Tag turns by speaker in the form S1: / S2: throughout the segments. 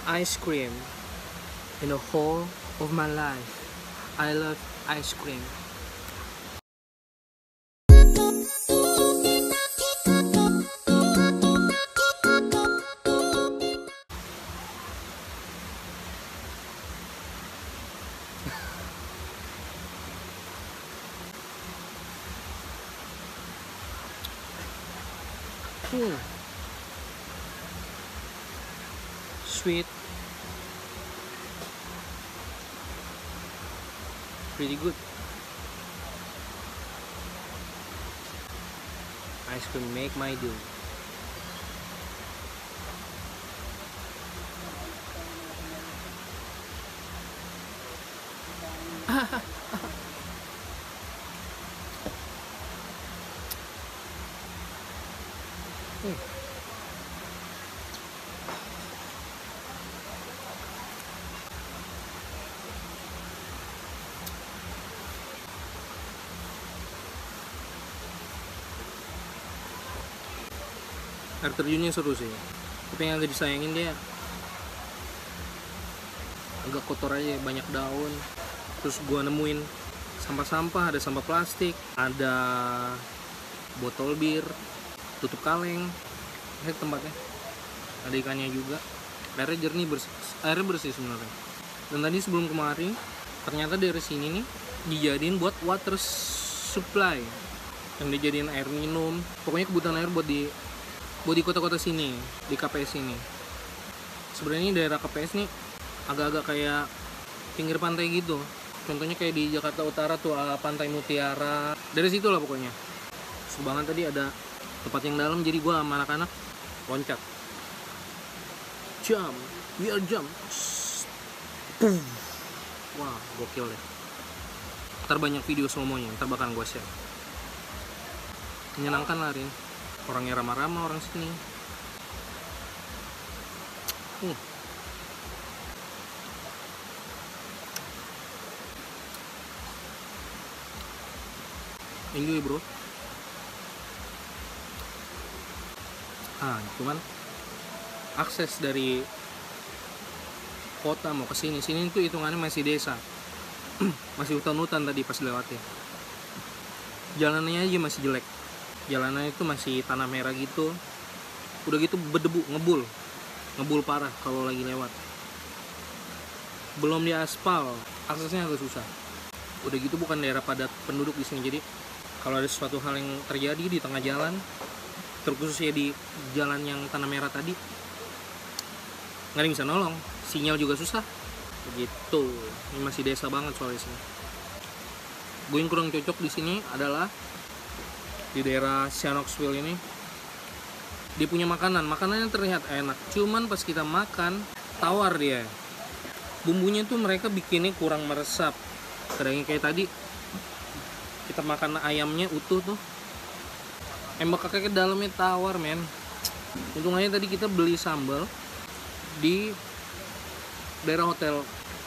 S1: ice cream in the whole of my life. I love ice cream. Sweet, pretty good. Ice cream make my day. Air terjunnya seru sih, tapi yang agak disayangin dia agak kotor aja, banyak daun. Terus gua nemuin sampah-sampah, ada sampah plastik, ada botol bir, tutup kaleng. Ini tempatnya ada ikannya juga, airnya jernih, airnya bersih sebenarnya. Dan tadi sebelum kemari ternyata dari sini nih dijadiin buat water supply, yang dijadiin air minum, pokoknya kebutuhan air buat di kota-kota sini, di KPS ini. Sebenarnya daerah KPS nih agak-agak kayak pinggir pantai gitu. Contohnya kayak di Jakarta Utara tuh Pantai Mutiara. Dari situ lah pokoknya. Sebangan tadi ada tempat yang dalam, jadi gua sama anak-anak loncat. We are jump. Wah, gokil deh. Ntar banyak video slow-monya, ntar bakal gua share. Menyenangkan lah, Rin. Orangnya ramah-ramah orang sini. Enjoy bro. Cuman akses dari kota mau ke sini tuh hitungannya masih desa. Masih hutan-hutan tadi pas lewatnya. Jalanannya aja masih jelek. Jalanan itu masih tanah merah gitu, udah gitu berdebu, ngebul parah kalau lagi lewat. Belum diaspal, aksesnya agak susah. Udah gitu bukan daerah padat penduduk di sini, jadi kalau ada sesuatu hal yang terjadi di tengah jalan, terkhususnya di jalan yang tanah merah tadi, nggak ada yang bisa nolong, sinyal juga susah. Begitu, ini masih desa banget soalnya sini. Gue yang kurang cocok di sini adalah di daerah Knoxville ini, dia punya makanannya terlihat enak, cuman pas kita makan tawar dia, bumbunya tuh mereka bikinnya kurang meresap. Kadang kayak tadi kita makan ayamnya utuh tuh, kakek ke dalamnya tawar men. Untung aja tadi kita beli sambal di daerah hotel,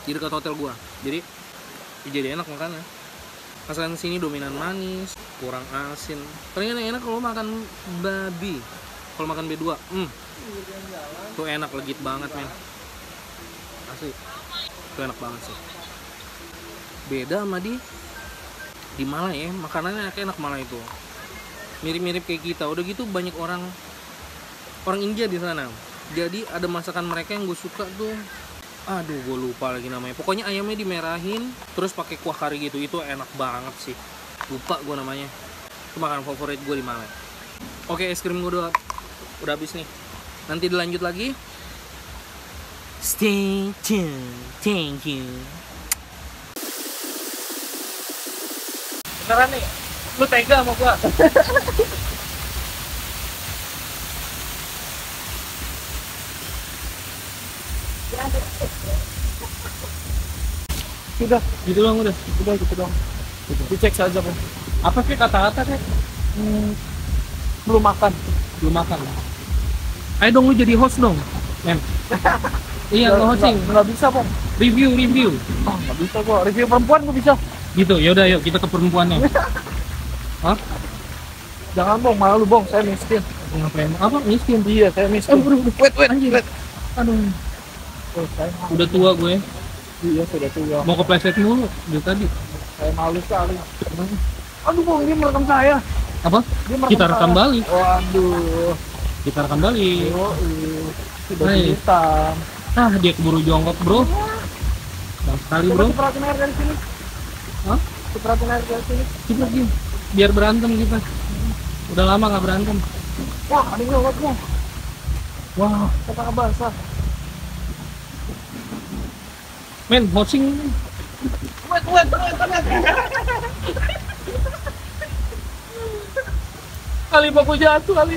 S1: di dekat hotel gua, jadi enak makannya. Masakan sini dominan manis, kurang asin. Ternyata enak kalau makan babi. Kalau makan B2, tuh enak, legit banget men. Asli, tuh enak banget sih. Beda sama di Malai ya, makanannya enak malah itu. Mirip-mirip kayak kita. Udah gitu banyak orang India di sana. Jadi ada masakan mereka yang gue suka tuh. Aduh, gue lupa lagi namanya. Pokoknya ayamnya dimerahin, terus pakai kuah kari gitu. Itu enak banget sih. Lupa gue namanya. Itu makanan favorit gue di Malang. Oke, es krim gue udah habis nih. Nanti dilanjut lagi. Stay tuned. Thank you. Beneran nih, lu tega sama gue? Udah, gitu dong, udah gitu dong. Dicek saja kan. Apa sih kata-kata deh? Belum makan. Ayo dong lu jadi host dong, men. Iya, lo hosting. Nggak bisa, Bang. Review. Oh, nggak bisa gua. Review perempuan gua bisa. Gitu, yaudah yuk kita ke perempuannya. Hah? Jangan Bang, malu Bang, saya miskin. Ngapain? Apa miskin? Iya, saya miskin. Wait. Aduh. Udah tua gue.
S2: Iya sudah tua.
S1: Mau kepleset mulu dari tadi.
S2: Saya malu sekali. Aduh, Bang, dia merekam saya.
S1: Apa? Kita rekam balik.
S2: Waduh.
S1: Kita rekam balik.
S2: Sudah
S1: Hai.
S2: hitam.
S1: Dia keburu jongkok, bro. Bang sekali, bro.
S2: Cipratin air dari sini.
S1: Hah?
S2: Cipratin air dari sini.
S1: Cepet gini. Biar berantem kita. Udah lama nggak berantem.
S2: Wah, ada nyolotnya.
S1: Wah,
S2: Kata basah.
S1: men, hosting.
S2: Wet.
S1: Kali baku jatuh kali.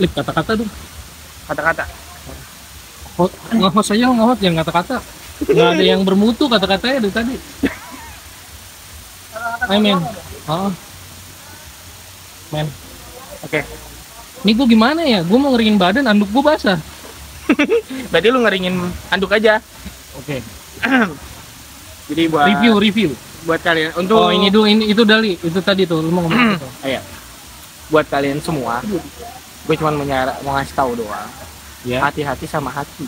S1: Lip kata-kata dong.
S2: Kata-kata.
S1: Nge-host aja, nge-host jangan kata-kata. Nggak ada yang bermutu kata-katanya dari tadi. Hai men. Oh. Men.
S2: Oke.
S1: Ini gue gimana ya? Gue mau ngeringin badan, anduk gue basah.
S2: Berarti lu ngeringin anduk aja.
S1: Oke.
S2: Jadi buat
S1: Review.
S2: buat kalian untuk
S1: Oh ini dulu, ini itu Dali, itu tadi tuh, lu mau ngomong apa?
S2: Iya. Buat kalian semua, gue cuma mau ngasih tahu doang.
S1: Ya.
S2: Hati-hati sama hati.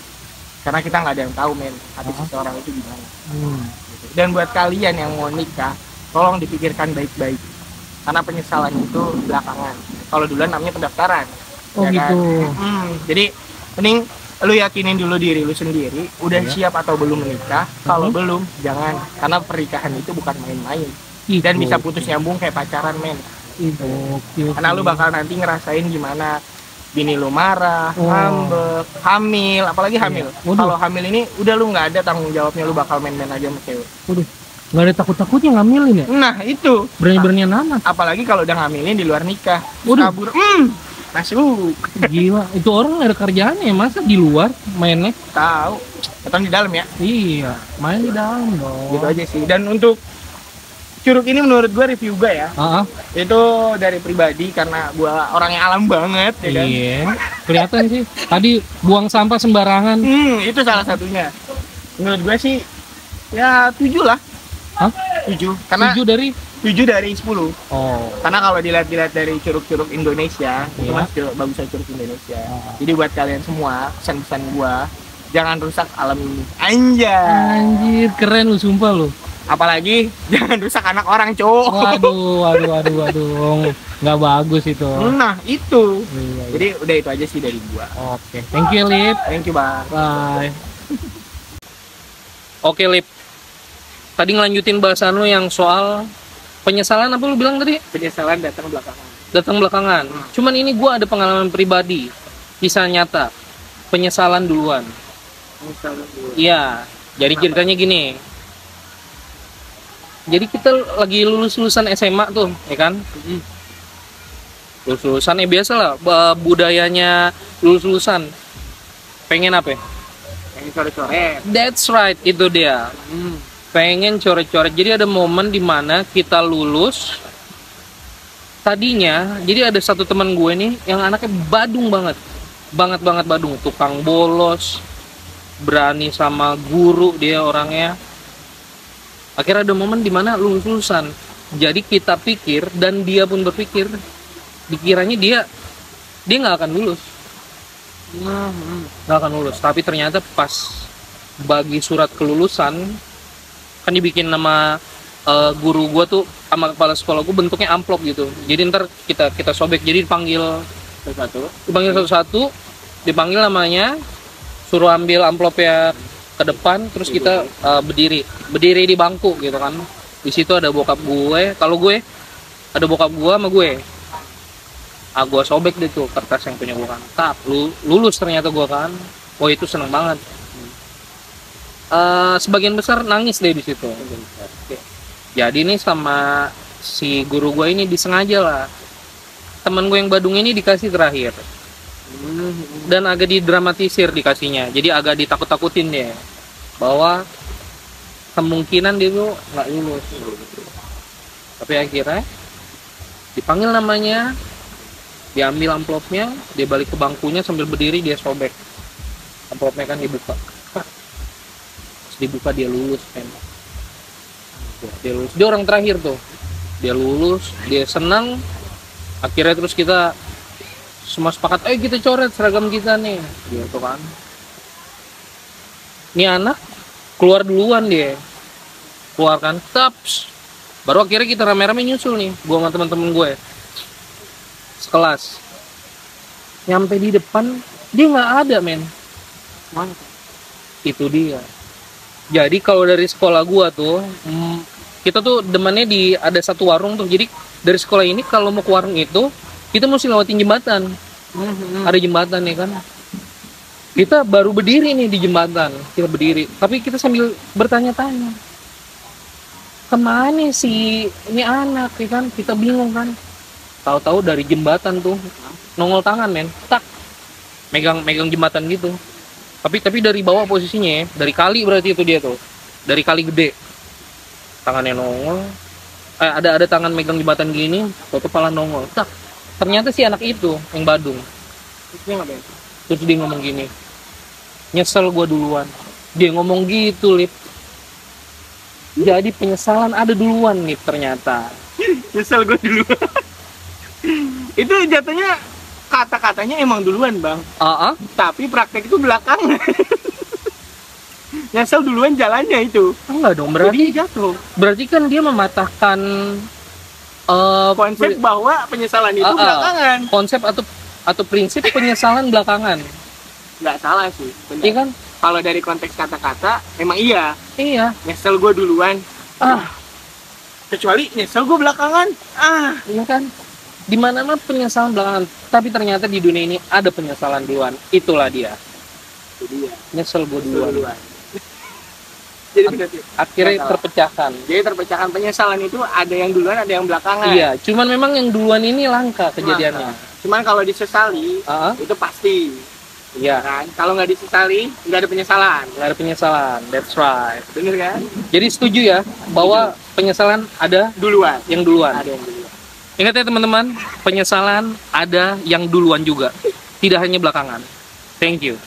S2: Karena kita nggak ada yang tahu, men, hati seseorang itu gimana. Dan buat kalian yang mau nikah, tolong dipikirkan baik-baik. Karena penyesalan itu belakangan. Kalau duluan namanya pendaftaran.
S1: Oh
S2: ya
S1: gitu.
S2: Kan? Jadi mending lu yakinin dulu diri lu sendiri, udah siap atau belum menikah. Kalau belum, jangan. Karena pernikahan itu bukan main-main. Dan bisa putus nyambung kayak pacaran, men. Karena lu bakal nanti ngerasain gimana bini lu marah, ngambek, hamil, apalagi hamil. Kalau hamil ini udah lu nggak ada tanggung jawabnya, lu bakal main-main aja sama cewek.
S1: Nggak ada takut-takutnya ngamilin ya?
S2: Nah itu.
S1: Berani-beranian amat.
S2: Apalagi kalau udah ngamilin di luar nikah, kabur, masuk.
S1: Gila, itu orang nggak ada kerjaannya ya, masa di luar mainnya?
S2: Tahu, datang di dalam ya.
S1: Iya, main di dalam dong.
S2: Gitu aja sih. Dan untuk curug ini menurut gue review gue ya, itu dari pribadi karena gue orangnya alam banget, ya kan?
S1: Iya, kelihatan sih. Tadi buang sampah sembarangan.
S2: Itu salah satunya. Menurut gue sih, ya 7 lah.
S1: Hah?
S2: 7. Karena
S1: 7 dari?
S2: 7 dari 10.
S1: Oh.
S2: Karena kalau dilihat dari curug-curug Indonesia, itu masih bagusnya curug Indonesia. Jadi buat kalian semua, pesan-pesan gue, jangan rusak alam ini.
S1: Anjir, keren lu, sumpah lu.
S2: Apalagi jangan rusak anak orang, cowok.
S1: Waduh. Nggak bagus itu.
S2: Nah, itu.
S1: Iya.
S2: Jadi udah itu aja sih dari gua.
S1: Oke. Thank you, Lip.
S2: Thank you, Bang.
S1: Bye. Oke, Lip. Tadi ngelanjutin bahasan lu yang soal penyesalan apa lu bilang tadi?
S2: Penyesalan datang belakangan.
S1: Datang belakangan. Cuman ini gua ada pengalaman pribadi. Kisah nyata. Penyesalan duluan.
S2: Penyesalan duluan.
S1: Iya. Jadi ceritanya gini. Jadi kita lagi lulusan SMA tuh, ya kan? Lulusan biasa lah, budayanya lulusan. Pengen apa?
S2: Pengen coret-coret.
S1: That's right, itu dia. Pengen coret-coret. Jadi ada momen dimana kita lulus. Tadinya, jadi ada satu teman gue nih yang anaknya badung banget, banget badung, tukang bolos, berani sama guru dia orangnya. Akhirnya ada momen dimana lulusan. Jadi kita pikir dan dia pun berpikir, dikiranya dia nggak akan lulus, nggak akan lulus. Tapi ternyata pas bagi surat kelulusan kan dibikin nama guru gue tuh sama kepala sekolah gue bentuknya amplop gitu. Jadi ntar kita sobek. Jadi dipanggil satu-satu, dipanggil namanya, suruh ambil amplopnya ke depan, terus kita berdiri di bangku gitu kan. Di situ ada bokap gue, kalau gue ada bokap gue sama gue. Gue sobek deh tuh kertas yang punya gue kan. Lulus ternyata gue kan. Oh itu seneng banget. Sebagian besar nangis deh di situ. Jadi nih sama si guru gue ini disengaja lah. Temen gue yang badung ini dikasih terakhir. Dan agak didramatisir dikasihnya, jadi agak ditakut-takutin deh bahwa kemungkinan dia tuh nggak lulus. Tapi akhirnya dipanggil namanya, diambil amplopnya, dia balik ke bangkunya sambil berdiri, dia sobek amplopnya kan, dibuka. Terus dibuka, dia lulus kan. Dia lulus, dia orang terakhir tuh. dia lulus, dia senang. Akhirnya terus kita semua sepakat, ayo kita coret seragam kita nih, gitu kan. Ini anak keluar duluan dia, keluarkan taps. Baru akhirnya kita rame-rame nyusul nih, gua sama teman-teman gue sekelas. Nyampe di depan dia nggak ada, men.
S2: Mana?
S1: Itu dia. Jadi kalau dari sekolah gua tuh, kita tuh demannya di ada satu warung tuh. Jadi dari sekolah ini kalau mau ke warung itu kita mesti lewatin jembatan. Ada jembatan ya kan. Kita baru berdiri nih di jembatan, kita berdiri. Tapi kita sambil bertanya-tanya, kemana sih ini anak ya kan? Kita bingung kan. Tahu-tahu dari jembatan tuh nongol tangan, men. Tak. Megang jembatan gitu. Tapi dari bawah posisinya ya, dari kali berarti itu dia tuh. Dari kali gede. Tangannya nongol. Ada tangan megang jembatan gini, tuh kepala nongol. Tak. Ternyata si anak itu yang Badung. Terus dia ngomong gini, nyesel gua duluan. Dia ngomong gitu, Lip. Jadi penyesalan ada duluan nih ternyata.
S2: Nyesel gue duluan. Itu jatuhnya kata-katanya emang duluan, Bang. Tapi praktek itu belakangan. Nyesel duluan jalannya itu.
S1: Enggak dong, berarti
S2: Jadi jatuh.
S1: berarti kan dia mematahkan
S2: Konsep bahwa penyesalan itu belakangan.
S1: konsep atau prinsip penyesalan belakangan.
S2: Nggak salah sih, benar.
S1: Iya kan?
S2: Kalau dari konteks kata-kata, emang iya.
S1: Iya.
S2: Nyesel gue duluan. Kecuali nyesel gue belakangan.
S1: Iya kan? Di mana penyesalan belakangan, tapi ternyata di dunia ini ada penyesalan duluan. Itulah dia.
S2: Itu dia.
S1: Nyesel gue duluan.
S2: Jadi berarti
S1: Akhirnya terpecahkan.
S2: Jadi terpecahkan penyesalan itu ada yang duluan, ada yang belakangan.
S1: Iya, cuman memang yang duluan ini langka kejadiannya.
S2: Cuman kalau disesali, itu pasti.
S1: Iya.
S2: Kan? Kalau nggak disesali, nggak ada penyesalan.
S1: Nggak ada penyesalan, that's right.
S2: Bener kan?
S1: Jadi setuju ya bahwa penyesalan ada
S2: Duluan.
S1: yang duluan.
S2: Ada yang duluan.
S1: Ingat ya teman-teman, penyesalan ada yang duluan juga, tidak hanya belakangan. Thank you.